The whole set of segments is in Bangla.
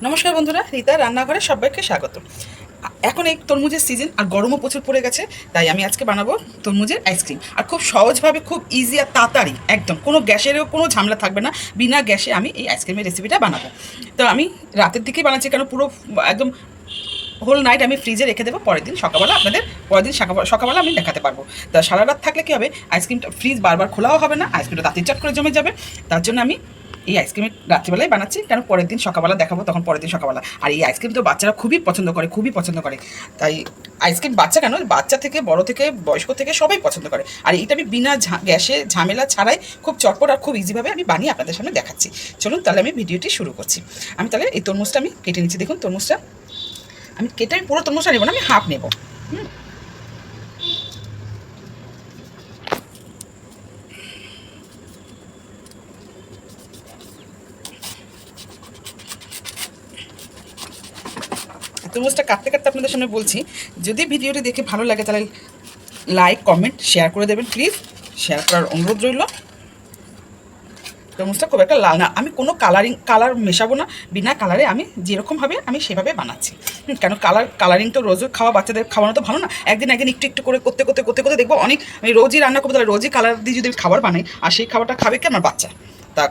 নমস্কার বন্ধুরা, রিতা রান্নাঘরে সবাইকে স্বাগত। এখন এই তরমুজের সিজন আর গরমও প্রচুর পড়ে গেছে, তাই আমি আজকে বানাবো তরমুজের আইসক্রিম। আর খুব সহজভাবে, খুব ইজি আর তাড়াতাড়ি, একদম কোনো গ্যাসেরও কোনো ঝামেলা থাকবে না। বিনা গ্যাসে আমি এই আইসক্রিমের রেসিপিটা বানাবো। তো আমি রাতের দিকেই বানাচ্ছি, কেন পুরো একদম হোল নাইট আমি ফ্রিজে রেখে দেবো। পরের দিন সকালবেলা আপনাদের সকালবেলা আমি দেখাতে পারবো। তা সারা রাত থাকলে কী হবে, আইসক্রিমটা ফ্রিজ বারবার খোলাও হবে না, আইসক্রিমটা তাঁতির চাট করে জমে যাবে। তার জন্য আমি এই আইসক্রিমের রাত্রিবেলায় বানাচ্ছি, কেন পরের দিন সকালবেলা দেখাবো, তখন পরের দিন সকালবেলা। আর এই আইসক্রিম তো বাচ্চারা খুবই পছন্দ করে, খুবই পছন্দ করে। তাই আইসক্রিম বাচ্চা কেন, বাচ্চা থেকে বড় থেকে বয়স্ক থেকে সবাই পছন্দ করে। আর এইটা আমি বিনা গ্যাসে ঝামেলা ছাড়াই খুব চটপট আর খুব ইজিভাবে আমি বানিয়ে আপনাদের সামনে দেখাচ্ছি। চলুন তাহলে আমি ভিডিওটি শুরু করছি। আমি তাহলে এই তরমুজটা আমি কেটে নিচ্ছি। দেখুন তরমুজটা আমি কেটে আমি পুরো তরমুজটা নেবো না, আমি হাফ নেব। তরমুজটা কাটতে কাটতে আপনাদের সামনে বলছি, যদি ভিডিওটি দেখে ভালো লাগে তাহলে লাইক, কমেন্ট, শেয়ার করে দেবেন প্লিজ। শেয়ার করার অনুরোধ রইল। তরমুজটা খুব একটা লাল না, আমি কোনো কালার মেশাবো না। বিনা কালারে আমি যেরকমভাবে আমি সেভাবে বানাচ্ছি। কেন কালারিং তো রোজও খাওয়া, বাচ্চাদের খাওয়ানো তো ভালো না। একদিন একটু একটু করে করতে করতে করতে করতে দেখবো অনেক, আমি রোজই রান্না করবো, তাহলে রোজই কালার দিয়ে যদি খাবার বানাই, আর সেই খাবারটা খাবে কি আমার বাচ্চা। তা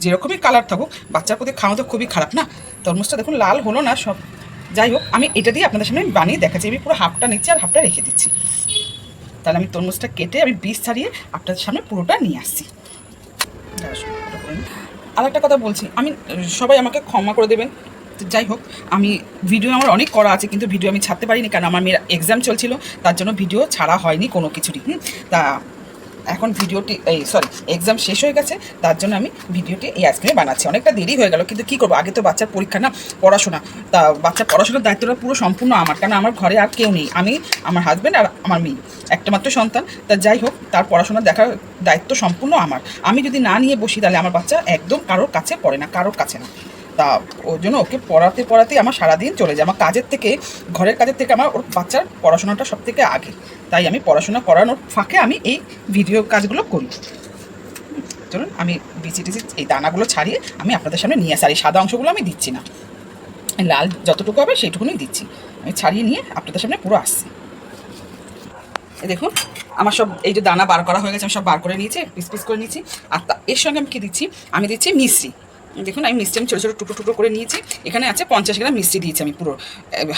যেরকমই কালার থাকুক, বাচ্চার প্রতি খাওয়া তো খুবই খারাপ না। তরমুজটা দেখুন লাল হলো না সব। যাই হোক, আমি এটা দিয়ে আপনাদের সামনে বানিয়ে দেখাচ্ছি। আমি পুরো হাফটা নিচ্ছি আর হাফটা রেখে দিচ্ছি। তাহলে আমি তরমুজটা কেটে আমি বীজ ছাড়িয়ে আপনাদের সামনে পুরোটা নিয়ে আসছি। আর একটা কথা বলছি, আমি সবাই আমাকে ক্ষমা করে দেবেন। যাই হোক, আমি ভিডিও আমার অনেক করা আছে, কিন্তু ভিডিও আমি ছাড়তে পারিনি, কারণ আমার মেয়ের এক্সাম চলছিল, তার জন্য ভিডিও ছাড়া হয়নি কোনো কিছুরই। তা এখন ভিডিওটি এক্সাম শেষ হয়ে গেছে, তার জন্য আমি ভিডিওটি এই আইসক্রিমে বানাচ্ছি। অনেকটা দেরি হয়ে গেল, কিন্তু কী করবো, আগে তো বাচ্চার পরীক্ষা না, পড়াশোনা। তা বাচ্চার পড়াশোনার দায়িত্বটা পুরো সম্পূর্ণ আমার, কারণ আমার ঘরে আর কেউ নেই, আমি, আমার হাজব্যান্ড আর আমার মেয়ে, একটা মাত্র সন্তান। তা যাই হোক, তার পড়াশোনা দেখার দায়িত্ব সম্পূর্ণ আমার। আমি যদি না নিয়ে বসি, তাহলে আমার বাচ্চা একদম কারোর কাছে পড়ে না, কারোর কাছে না। তা ওই জন্য ওকে পড়াতে পড়াতেই আমার সারাদিন চলে যায়। আমার কাজের থেকে, ঘরের কাজের থেকে আমার ওর বাচ্চার পড়াশোনাটা সব থেকে আগে। তাই আমি পড়াশোনা করানোর ফাঁকে আমি এই ভিডিও কাজগুলো করি। চলুন আমি বিচি টিচি এই দানাগুলো ছাড়িয়ে আমি আপনাদের সামনে নিয়ে আসি। আর এই সাদা অংশগুলো আমি দিচ্ছি না, লাল যতটুকু হবে সেইটুকুনি দিচ্ছি। আমি ছাড়িয়ে নিয়ে আপনাদের সামনে পুরো আসছি। এই দেখুন, আমার সব এই যে দানা বার করা হয়ে গেছে, আমি সব বার করে নিয়েছি, পিস পিস করে নিয়েছি। আর এর সঙ্গে আমি কী দিচ্ছি, আমি দিচ্ছি মিষ্টি। দেখুন আমি মিষ্টি আমি ছোটো ছোটো টুকরো টুকরো করে নিয়েছি। এখানে আছে 50 গ্রাম মিষ্টি দিয়েছি আমি, পুরো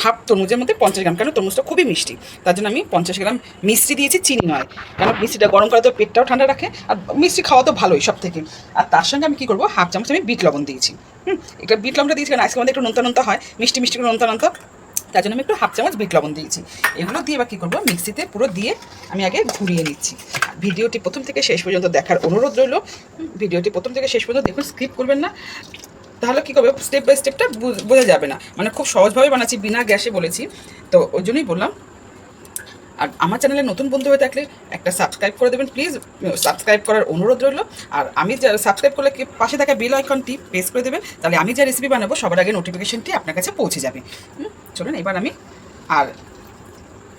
হাফ তরমুজের মধ্যে 50 গ্রাম, কেন তরমুজটা খুবই মিষ্টি, তার জন্য আমি 50 গ্রাম মিষ্টি দিয়েছি, চিনি নয়। কেন মিষ্টিটা গরম করে তো পেটটাও ঠান্ডা রাখে, আর মিষ্টি খাওয়া তো ভালোই সব থেকে। আর তার সঙ্গে আমি কী করবো, হাফ চামচ আমি বিট লবণ দিয়েছি। এটা বিট লবণটা দিয়েছি কারণ আইসক্রিম একটু নোনতা নোনতা হয়, মিষ্টি মিষ্টি করে নোনতা নোনতা, তার জন্য আমি একটু হাফ চামচ বিট লবণ দিয়েছি। এগুলো দিয়ে বা কী করবো, মিক্সিতে পুরো দিয়ে আমি আগে ঘুরিয়ে নিচ্ছি। ভিডিওটি প্রথম থেকে শেষ পর্যন্ত দেখার অনুরোধ রইল। ভিডিওটি প্রথম থেকে শেষ পর্যন্ত দেখুন, স্কিপ করবেন না, তাহলে কী করবে, স্টেপ বাই স্টেপটা বোঝা যাবে না। মানে খুব সহজভাবে বানাচ্ছি, বিনা গ্যাসে বলেছি, তো ওই জন্যই বললাম। আর আমার চ্যানেলে নতুন বন্ধু হয়ে থাকলে একটা সাবস্ক্রাইব করে দেবেন প্লিজ, সাবস্ক্রাইব করার অনুরোধ রইল। আর আমি যা সাবস্ক্রাইব করলে পাশে থাকা বেল আইকনটি প্রেস করে দেবেন, তাহলে আমি যা রেসিপি বানাবো সবার আগে নোটিফিকেশনটি আপনার কাছে পৌঁছে যাবে। চলুন এবার আমি, আর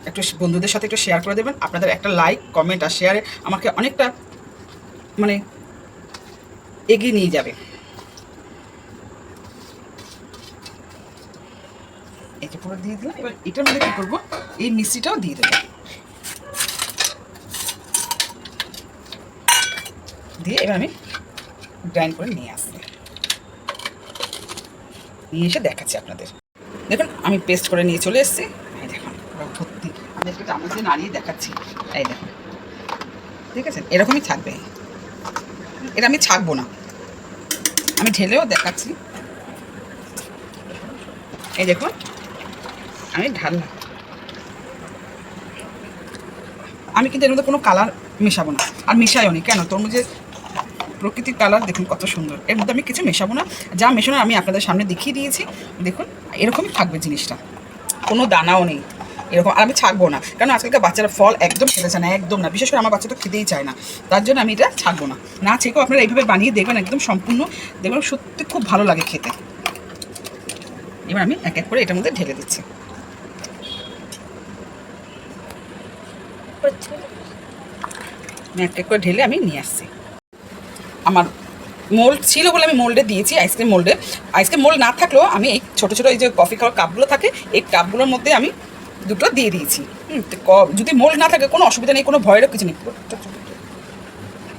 একটু বন্ধুদের সাথে একটু শেয়ার করে দেবেন। আপনাদের একটা লাইক, কমেন্ট আর শেয়ারে আমাকে অনেকটা মানে এগিয়ে নিয়ে যাবে। এটা পুরো দিয়ে দিলাম। এবার এটার মধ্যে কী করবো, এই মিষ্টিটাও দিয়ে দেবো, দিয়ে এবার আমি গ্রাইন্ড করে নিয়ে আসছি, নিয়ে এসে দেখাচ্ছি আপনাদের। দেখুন আমি পেস্ট করে নিয়ে চলে এসেছি। এই দেখুন ভর্তি, আমি একটু চামচ দিয়ে নাড়িয়ে দেখাচ্ছি। এই দেখুন, ঠিক আছে, এরকমই থাকবে। এটা আমি ছাকবো না, আমি ঢেলেও দেখাচ্ছি। এই দেখুন আমি ঢাললাম। আমি কিন্তু এর মধ্যে কোনো কালার মেশাবো না, আর মেশাইও নি। কেন, তরমুজের প্রকৃতির কালার দেখুন কত সুন্দর, এর মধ্যে আমি কিছু মেশাবো না। যা মেশানো আমি আপনাদের সামনে দেখিয়ে দিয়েছি। দেখুন এরকমই থাকবে জিনিসটা, কোনো দানাও নেই এরকম। আর আমি ছাকবো না, কারণ আজকালকার বাচ্চারা ফল একদম খেতে চায় না, একদম না। বিশেষ করে আমার বাচ্চা তো খেতেই চায় না, তার জন্য আমি এটা ছাকবো না। না ছেকেও আপনারা এইভাবে বানিয়ে দেখবেন, একদম সম্পূর্ণ দেখবেন, সত্যি খুব ভালো লাগে খেতে। এবার আমি এক এক করে এটার মধ্যে ঢেলে দিচ্ছি। আমি এক এক করে ঢেলে আমি নিয়ে আসছি। আমার মোল্ড ছিল বলে আমি মোল্ডে দিয়েছি, আইসক্রিম মোল্ডে। আইসক্রিম মোল্ড না থাকলেও আমি এই ছোটো ছোটো এই যে কফি খাওয়ার কাপগুলো থাকে, এই কাপগুলোর মধ্যে আমি দুটো দিয়ে দিয়েছি। যদি মোল্ড না থাকে কোনো অসুবিধা নেই, কোনো ভয়েরও কিছু নেই,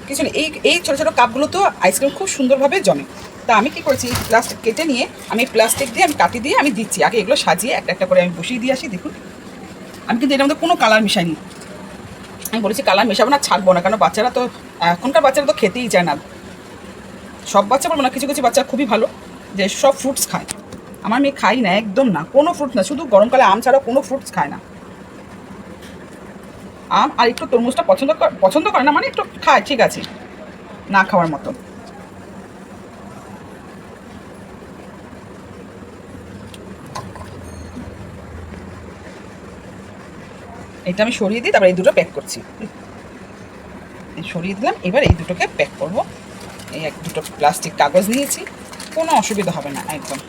কিছু নেই। এই ছোটো ছোটো কাপগুলো তো আইসক্রিম খুব সুন্দরভাবে জমে। তা আমি কী করেছি, প্লাস্টিক কেটে নিয়ে আমি প্লাস্টিক দিয়ে আমি কাটি দিয়ে আমি দিচ্ছি। আগে এগুলো সাজিয়ে একটা একটা করে আমি বসিয়ে দিয়ে আসি। দেখুন আমি কিন্তু এটার মধ্যে কোনো কালার মিশাইনি। আমি বলেছি কালার মেশাবো না, ছাড়বো না, কারণ বাচ্চারা তো এখনকার বাচ্চারা তো খেতেই চায় না। সব বাচ্চা বলবো না, কিছু কিছু বাচ্চা খুবই ভালো যে সব ফ্রুটস খায়। আমার মেয়ে খাই না, একদম না, কোনো ফ্রুটস না, শুধু গরমকালে আম ছাড়া কোনো ফ্রুটস খায় না। আম আর একটু তরমুজটা পছন্দ করে না, মানে একটু খায়, ঠিক আছে, না খাওয়ার মতো। এটা আমি সরিয়ে দিই, তারপর এই দুটো প্যাক করছি। সরিয়ে দিলাম, এবার এই দুটোকে প্যাক করব। এই দুটো প্লাস্টিক কাগজ নিয়েছি, কোনো অসুবিধা হবে না একদম।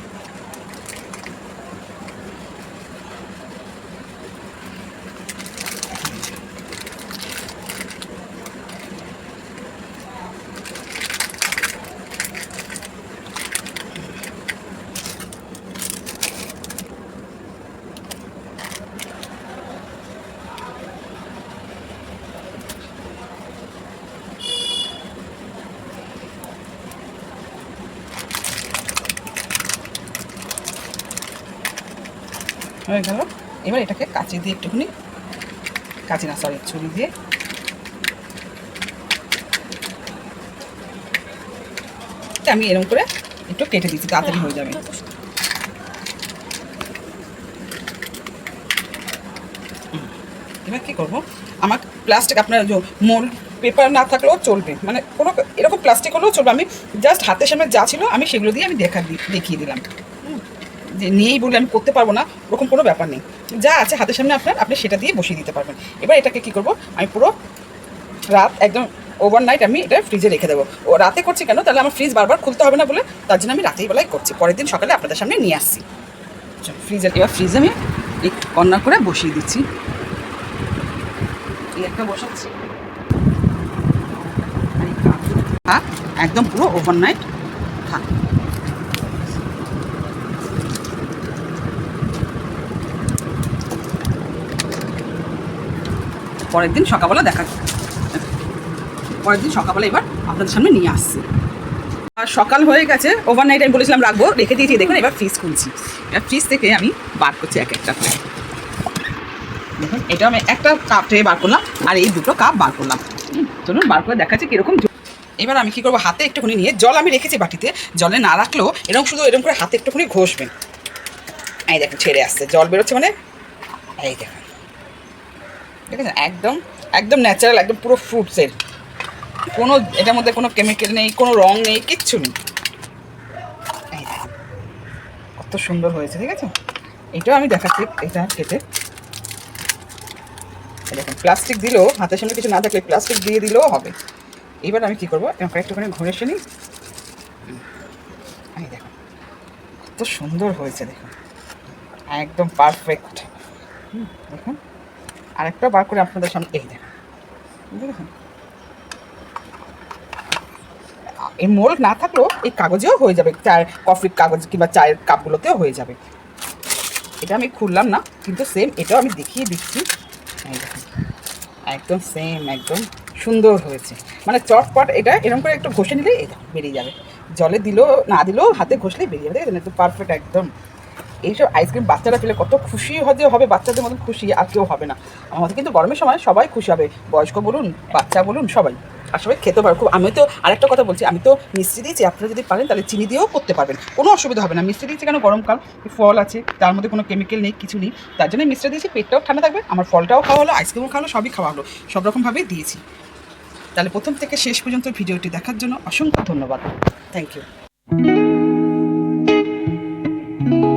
হয়ে গেল। এবার এটাকে কাঁচি দিয়ে একটুখানি, কাঁচি না সরি ছুরি দিয়ে আমি এরকম করে একটু কেটে দিচ্ছি, তাড়াতাড়ি হয়ে যাবে। এবার কী করবো, আমার প্লাস্টিক আপনার মোল্ড পেপার না থাকলেও চলবে, মানে কোনো এরকম প্লাস্টিক হলেও চলবে। আমি জাস্ট হাতের সামনে যা ছিল আমি সেগুলো দিয়ে আমি দেখিয়ে দিলাম, যে নেই বলে আমি করতে পারবো না ওরকম কোনো ব্যাপার নেই। যা আছে হাতের সামনে আপনি সেটা দিয়ে বসিয়ে দিতে পারবেন। এবার এটাকে কী করবো, আমি পুরো রাত একদম ওভারনাইট আমি এটা ফ্রিজে রেখে দেবো। ও রাতে করছি কেন, তাহলে আমার ফ্রিজ বারবার খুলতে হবে না বলে, তার জন্য আমি রাতেই বেলায় করছি, পরের দিন সকালে আপনাদের সামনে নিয়ে আসছি। ফ্রিজের এবার ফ্রিজে আমি এই কর্নার করে বসিয়ে দিচ্ছি। এই একটা বসাচ্ছি, থাক একদম পুরো ওভারনাইট থাক। পরের দিন সকালবেলা পরের দিন সকালবেলা এবার আপনাদের সামনে নিয়ে আসছি। আর সকাল হয়ে গেছে, ওভারনাইট আমি বলেছিলাম রাখবো, রেখে দিয়েছি। দেখুন এবার ফ্রিজ খুলছি, এবার ফ্রিজ থেকে আমি বার করছি এক একটা করে। দেখুন এটা আমি একটা কাপ থেকে বার করলাম, আর এই দুটো কাপ বার করলাম। চলুন বার করে দেখাচ্ছি কীরকম। এবার আমি কী করবো, হাতে একটুখানি নিয়ে, জল আমি রেখেছি বাটিতে, জলে না রাখলেও এরকম শুধু এরকম করে হাতে একটুখানি ঘষবেন। এই দেখুন ছেড়ে আসছে, জল বেরোচ্ছে, মানে এই দেখুন, ঠিক আছে, একদম একদম ন্যাচারাল, একদম পুরো ফ্রুটসের, কোনো এটার মধ্যে কোনো কেমিক্যাল নেই, কোনো রং নেই, কিচ্ছু নেই। এই দেখুন কত সুন্দর হয়েছে, ঠিক আছে। এটাও আমি দেখাচ্ছি, এটা কেটে দেখুন, প্লাস্টিক দিলেও হাতের সামনে কিছু না থাকলে প্লাস্টিক দিয়ে দিলেও হবে। এবার আমি কী করবো, এরকম একটুখানি ঘুরে শুনি। এই দেখুন কত সুন্দর হয়েছে, দেখুন একদম পারফেক্ট। দেখুন আরেকটা বার করে আপনাদের সামনে, এই দেখুন, দেখুন এই মোল্ড না থাকলেও এই কাগজেও হয়ে যাবে, চায়ের কফির কাগজ কিংবা চায়ের কাপগুলোতেও হয়ে যাবে। এটা আমি খুললাম না, কিন্তু সেম এটাও আমি দেখিয়ে দিচ্ছি। এই দেখুন একদম সেম, একদম সুন্দর হয়েছে, মানে চটপট। এটা এরকম করে একটু ঘষে নিলেই এটা বেরিয়ে যাবে, জলে দিলেও না দিলেও হাতে ঘষলেই বেরিয়ে যাবে। দেখেন একটু পারফেক্ট একদম। এইসব আইসক্রিম বাচ্চারা পেলে কত খুশি হবে, বাচ্চাদের মতন খুশি আর কেউ হবে না। আমাদের কিন্তু গরমের সময় সবাই খুশি হবে, বয়স্ক বলুন, বাচ্চা বলুন, সবাই। আর সবাই খেতে পারে খুব। আমি তো আরেকটা কথা বলছি, আমি তো মিষ্টি দিয়েছি, আপনারা যদি পারেন তাহলে চিনি দিয়েও করতে পারবেন, কোনো অসুবিধা হবে না। মিষ্টি দিয়েছি কেন, গরমকাল, ফল আছে, তার মধ্যে কোনো কেমিক্যাল নেই, কিছু নেই, তার জন্য মিষ্টি দিয়েছি। পেটটাও ঠান্ডা থাকবে, আমার ফলটাও খাওয়া হলো, আইসক্রিমও খাওয়া হলো, সবই খাওয়া হলো, সব রকমভাবেই দিয়েছি। তাহলে প্রথম থেকে শেষ পর্যন্ত ভিডিওটি দেখার জন্য অসংখ্য ধন্যবাদ। Thank you.